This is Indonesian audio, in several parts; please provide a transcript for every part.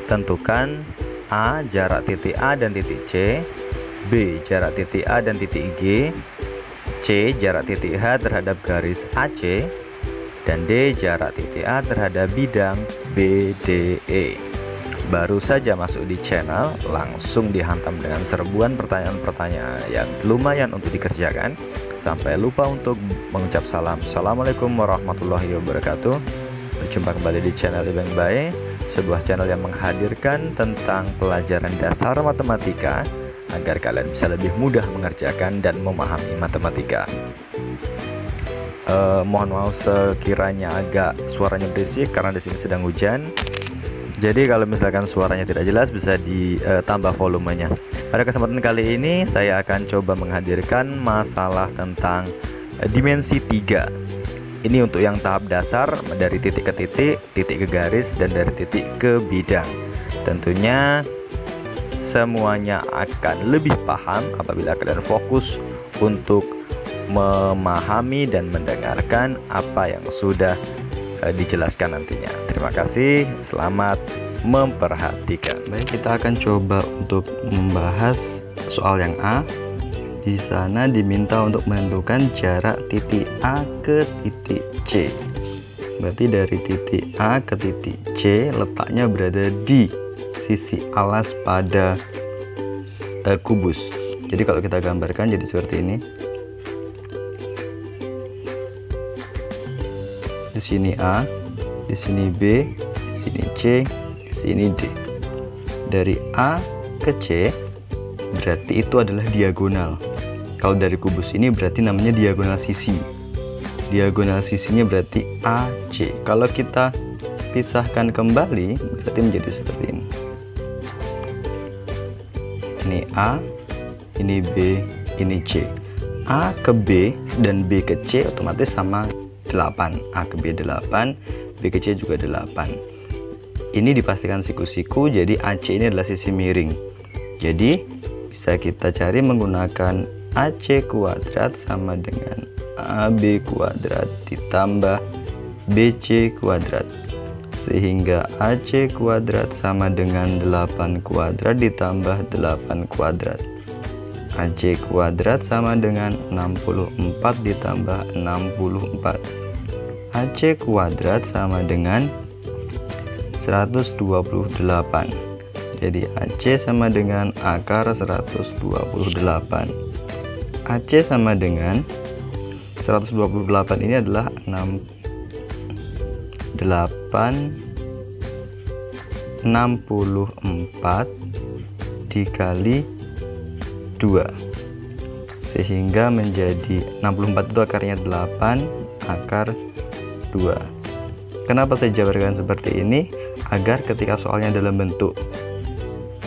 Tentukan A jarak titik A dan titik C, B jarak titik A dan titik G, C jarak titik H terhadap garis AC, dan D jarak titik A terhadap bidang BDE. Baru saja masuk di channel, langsung dihantam dengan serbuan pertanyaan-pertanyaan yang lumayan untuk dikerjakan. Sampai lupa untuk mengucap salam. Assalamualaikum warahmatullahi wabarakatuh. Berjumpa kembali di channel Ibang Bae, sebuah channel yang menghadirkan tentang pelajaran dasar matematika agar kalian bisa lebih mudah mengerjakan dan memahami matematika. Mohon maaf sekiranya agak suaranya berisik karena di sini sedang hujan. Jadi kalau misalkan suaranya tidak jelas bisa ditambah volumenya. Pada kesempatan kali ini saya akan coba menghadirkan masalah tentang dimensi 3. Ini untuk yang tahap dasar, dari titik ke titik, titik ke garis, dan dari titik ke bidang. Tentunya semuanya akan lebih paham apabila kalian fokus untuk memahami dan mendengarkan apa yang sudah dijelaskan nantinya. Terima kasih, selamat memperhatikan. Baik, kita akan coba untuk membahas soal yang A. Di sana diminta untuk menentukan jarak titik A ke titik C. Berarti dari titik A ke titik C letaknya berada di sisi alas pada kubus. Jadi kalau kita gambarkan jadi seperti ini. Di sini A, di sini B, di sini C, di sini D. Dari A ke C berarti itu adalah diagonal. Kalau dari kubus ini berarti namanya diagonal sisi. Diagonal sisinya berarti AC. Kalau kita pisahkan kembali berarti menjadi seperti ini. Ini A, ini B, ini C. A ke B dan B ke C otomatis sama 8. A ke B 8, B ke C juga 8. Ini dipastikan siku-siku, jadi AC ini adalah sisi miring. Jadi bisa kita cari menggunakan AC kuadrat sama dengan AB kuadrat ditambah BC kuadrat. Sehingga AC kuadrat sama dengan 8 kuadrat ditambah 8 kuadrat. AC kuadrat sama dengan 64 ditambah 64. AC kuadrat sama dengan 128. Jadi AC sama dengan akar 128. AC sama dengan 128 ini adalah 64 dikali 2 sehingga menjadi 64 itu akarnya 8 akar 2. Kenapa saya jabarkan seperti ini? Agar ketika soalnya dalam bentuk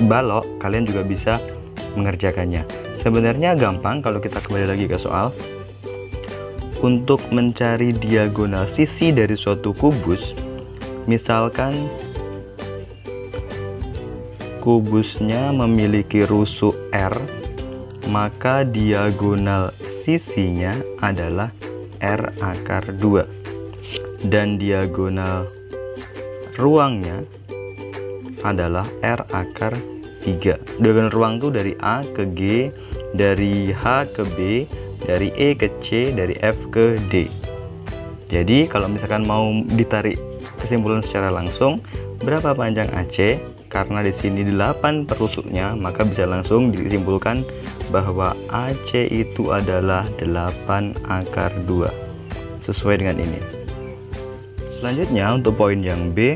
balok kalian juga bisa mengerjakannya. Sebenarnya gampang kalau kita kembali lagi ke soal. Untuk mencari diagonal sisi dari suatu kubus, misalkan kubusnya memiliki rusuk R, maka diagonal sisinya adalah R akar 2 dan diagonal ruangnya adalah R akar 3. Diagonal ruang itu dari A ke G, dari H ke B, dari E ke C, dari F ke D. Jadi kalau misalkan mau ditarik kesimpulan secara langsung, berapa panjang AC? Karena di sini 8 perusuknya, maka bisa langsung disimpulkan bahwa AC itu adalah 8 akar 2. Sesuai dengan ini. Selanjutnya untuk poin yang B,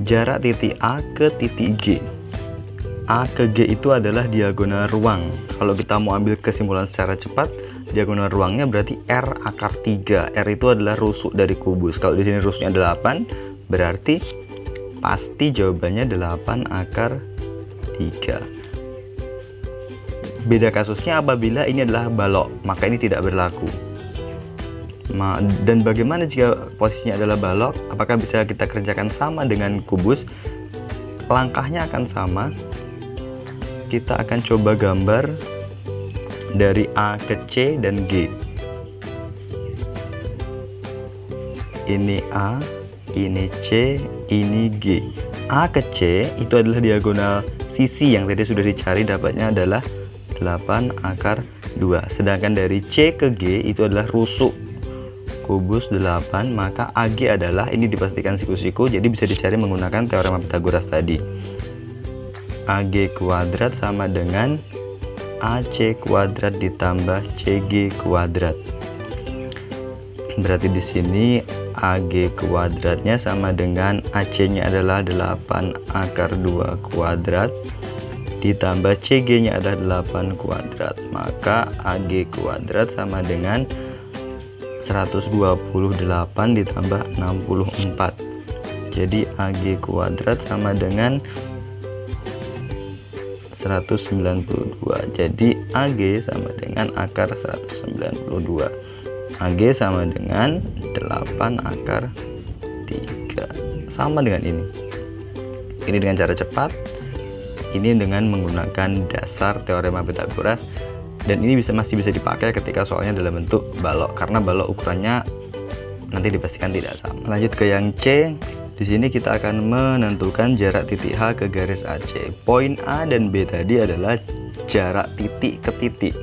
jarak titik A ke titik G. A ke G itu adalah diagonal ruang. Kalau kita mau ambil kesimpulan secara cepat, diagonal ruangnya berarti R akar 3. R itu adalah rusuk dari kubus. Kalau di sini rusuknya 8, berarti pasti jawabannya 8 akar 3. Beda kasusnya apabila ini adalah balok, maka ini tidak berlaku. Dan bagaimana jika posisinya adalah balok? Apakah bisa kita kerjakan sama dengan kubus? Langkahnya akan sama. Kita akan coba gambar dari A ke C dan G. Ini A, ini C, ini G. A ke C itu adalah diagonal sisi yang tadi sudah dicari, dapatnya adalah 8 akar 2. Sedangkan dari C ke G itu adalah rusuk kubus 8, maka AG adalah, ini dipastikan siku-siku, jadi bisa dicari menggunakan teorema Pythagoras tadi. AG kuadrat sama dengan AC kuadrat ditambah CG kuadrat. Berarti di sini AG kuadratnya sama dengan AC-nya adalah 8 akar 2 kuadrat ditambah CG-nya adalah 8 kuadrat. Maka AG kuadrat sama dengan 128 ditambah 64. Jadi AG kuadrat sama dengan 192. Jadi AG sama dengan akar 192. AG sama dengan 8 akar 3. Sama dengan ini. Ini dengan cara cepat. Ini dengan menggunakan dasar teorema Pythagoras. Dan ini masih bisa dipakai ketika soalnya dalam bentuk balok, karena balok ukurannya nanti dipastikan tidak sama. Lanjut ke yang C. Di sini kita akan menentukan jarak titik H ke garis AC. Poin A dan B tadi adalah jarak titik ke titik.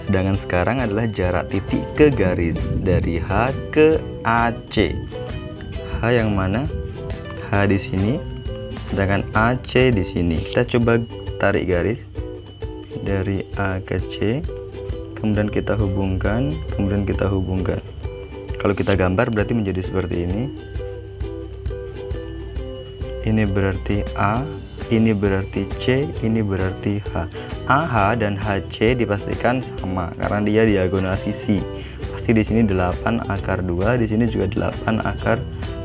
Sedangkan sekarang adalah jarak titik ke garis dari H ke AC. H yang mana? H di sini. Sedangkan AC di sini. Kita coba tarik garis dari A ke C, kemudian kita hubungkan, kalau kita gambar berarti menjadi seperti ini. Ini berarti A, ini berarti C, ini berarti H. AH dan HC dipastikan sama karena dia diagonal sisi. Pasti di sini 8 akar 2, di sini juga 8 akar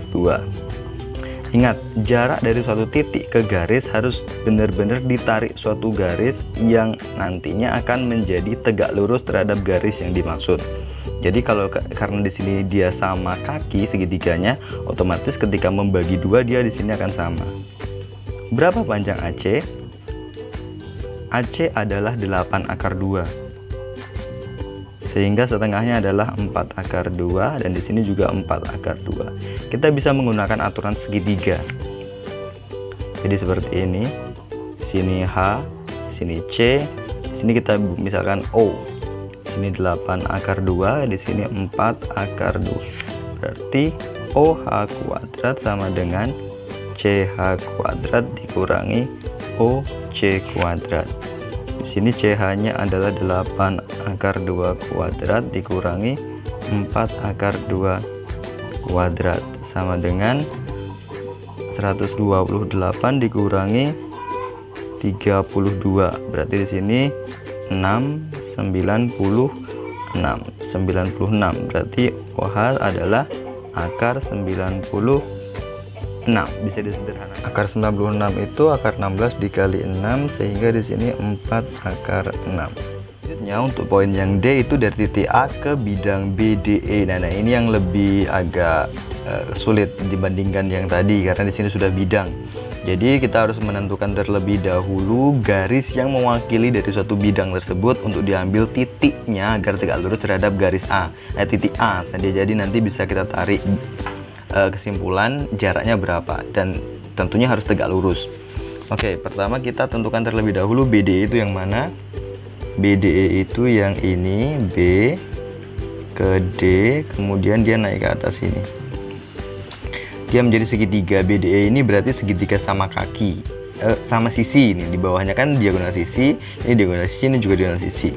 2. Ingat, jarak dari suatu titik ke garis harus benar-benar ditarik suatu garis yang nantinya akan menjadi tegak lurus terhadap garis yang dimaksud. Jadi karena di sini dia sama kaki segitiganya, otomatis ketika membagi dua dia di sini akan sama. Berapa panjang AC? AC adalah 8 akar 2. Sehingga setengahnya adalah 4 akar 2 dan di sini juga 4 akar 2. Kita bisa menggunakan aturan segitiga. Jadi seperti ini. Di sini H, di sini C, di sini kita misalkan O. Di sini 8 akar 2, di sini 4 akar 2. Berarti OH kuadrat sama dengan CH kuadrat dikurangi OC kuadrat. Di sini CH-nya adalah 8 akar 2 kuadrat dikurangi 4 akar 2 kuadrat sama dengan 128 dikurangi 32. Berarti di sini 96. Berarti OH adalah akar 96. Bisa disederhanakan. Akar 96 itu akar 16 dikali 6 sehingga di sini 4 akar 6. Selanjutnya untuk poin yang D itu dari titik A ke bidang BDE. Nah ini yang lebih agak sulit dibandingkan yang tadi karena di sini sudah bidang. Jadi kita harus menentukan terlebih dahulu garis yang mewakili dari suatu bidang tersebut untuk diambil titiknya agar tegak lurus terhadap garis A. Titik A. Jadi nanti bisa kita tarik kesimpulan jaraknya berapa dan tentunya harus tegak lurus. Oke, pertama kita tentukan terlebih dahulu BDE itu yang mana. BDE itu yang ini, B ke D, kemudian dia naik ke atas ini. Dia menjadi segitiga. BDE ini berarti segitiga sama kaki, sama sisi. Ini di bawahnya kan diagonal sisi, ini diagonal sisi, ini juga diagonal sisi.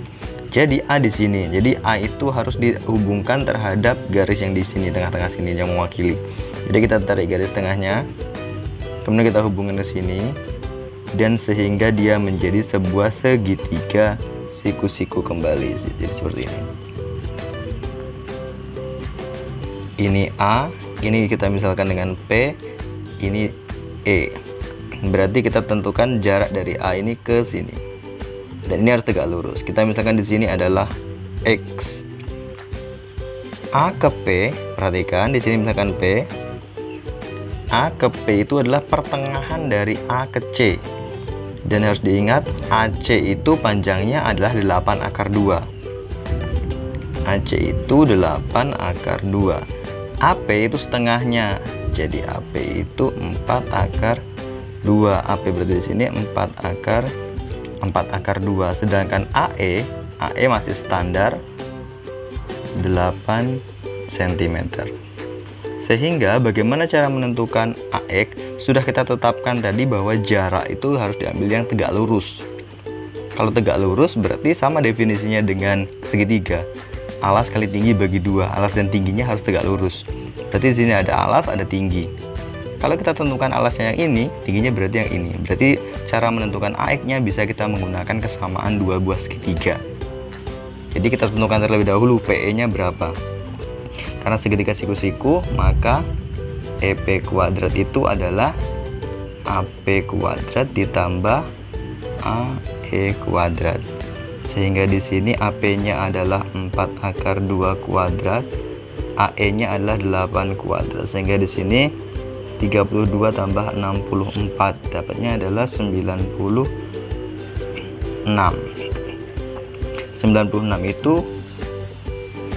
Jadi A di sini. Jadi A itu harus dihubungkan terhadap garis yang di sini, tengah-tengah sini yang mewakili. Jadi kita tarik garis tengahnya, kemudian kita hubungkan ke sini, dan sehingga dia menjadi sebuah segitiga siku-siku kembali. Jadi seperti ini. Ini A, ini kita misalkan dengan P, ini E. Berarti kita tentukan jarak dari A ini ke sini. Dan ini harus tegak lurus. Kita misalkan di sini adalah X. A ke P, perhatikan di sini misalkan P. A ke P itu adalah pertengahan dari A ke C. Dan harus diingat AC itu panjangnya adalah 8 akar 2. AC itu 8 akar 2. AP itu setengahnya. Jadi AP itu 4 akar 2. AP berarti di sini 4 akar 2. Sedangkan AE masih standar 8 cm. Sehingga bagaimana cara menentukan AX? Sudah kita tetapkan tadi bahwa jarak itu harus diambil yang tegak lurus. Kalau tegak lurus berarti sama definisinya dengan segitiga. Alas kali tinggi bagi 2. Alas dan tingginya harus tegak lurus. Berarti di sini ada alas, ada tinggi. Kalau kita tentukan alasnya yang ini, tingginya berarti yang ini. Berarti cara menentukan AX-nya bisa kita menggunakan kesamaan dua buah segitiga. Jadi kita tentukan terlebih dahulu PE-nya berapa. Karena segitiga siku-siku, maka EP kuadrat itu adalah AP kuadrat ditambah AE kuadrat. Sehingga di sini AP-nya adalah 4 akar 2 kuadrat, AE-nya adalah 8 kuadrat. Sehingga di sini 32 tambah 64 dapatnya adalah 96. 96 itu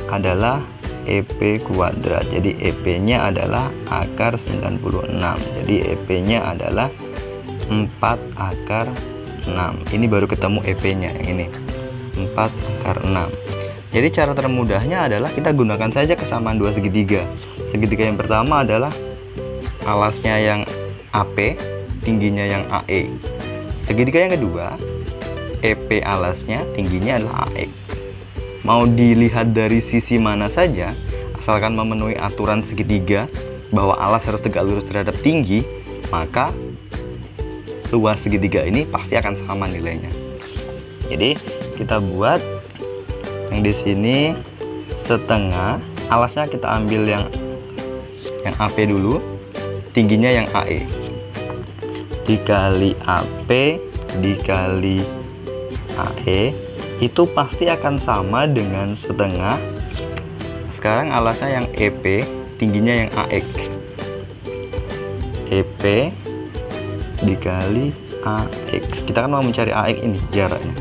adalah EP kuadrat. Jadi EP-nya adalah akar 96. Jadi EP-nya adalah 4 akar 6. Ini baru ketemu EP-nya yang ini. 4 akar 6. Jadi cara termudahnya adalah kita gunakan saja kesamaan dua segitiga. Segitiga yang pertama adalah alasnya yang AP, tingginya yang AE. Segitiga yang kedua, EP alasnya, tingginya adalah AX. Mau dilihat dari sisi mana saja, asalkan memenuhi aturan segitiga bahwa alas harus tegak lurus terhadap tinggi, maka luas segitiga ini pasti akan sama nilainya. Jadi kita buat yang di sini setengah, alasnya kita ambil yang AP dulu, tingginya yang AE, dikali AP dikali AE itu pasti akan sama dengan setengah. Sekarang alasnya yang EP, tingginya yang AX, EP dikali AX. Kita kan mau mencari AX ini jaraknya.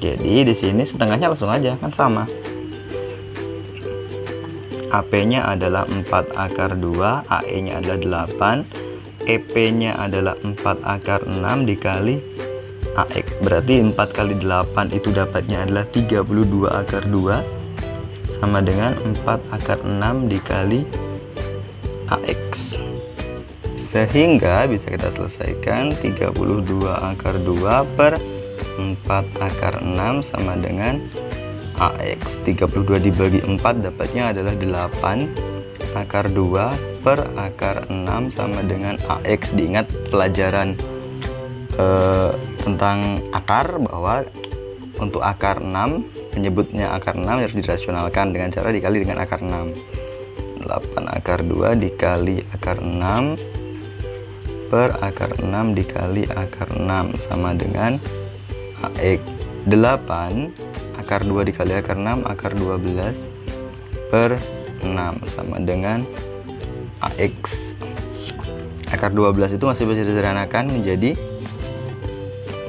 Jadi di sini setengahnya langsung aja kan sama. AP-nya adalah 4 akar 2, AE-nya adalah 8, EP-nya adalah 4 akar 6 dikali AX. Berarti 4 kali 8 itu dapatnya adalah 32 akar 2 sama dengan 4 akar 6 dikali AX. Sehingga bisa kita selesaikan 32 akar 2 per 4 akar 6 sama dengan AX. 32 dibagi 4 dapatnya adalah 8 akar 2 per akar 6 sama dengan AX. Diingat pelajaran tentang akar bahwa untuk akar 6 menyebutnya akar 6 harus dirasionalkan dengan cara dikali dengan akar 6. 8 akar 2 dikali akar 6 per akar 6 dikali akar 6 sama dengan AX. 8 akar 2 dikali akar 6 akar 12 per 6 sama dengan AX. Akar 12 itu masih bisa disederhanakan menjadi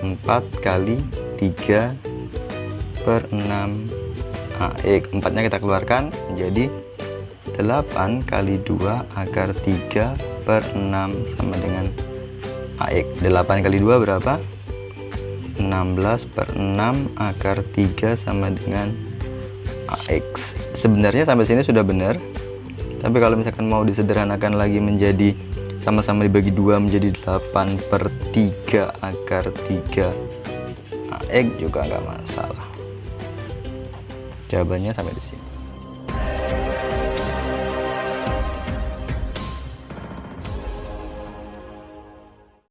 4 kali 3 per 6 AX. 4 nya kita keluarkan menjadi 8 kali 2 akar 3 per 6 sama dengan AX. 8 kali 2 berapa? 16 per 6 akar 3 sama dengan AX. Sebenarnya sampai sini sudah benar, tapi kalau misalkan mau disederhanakan lagi menjadi sama-sama dibagi 2 menjadi 8 per 3 akar 3 AX juga nggak masalah. Jawabannya sampai di sini.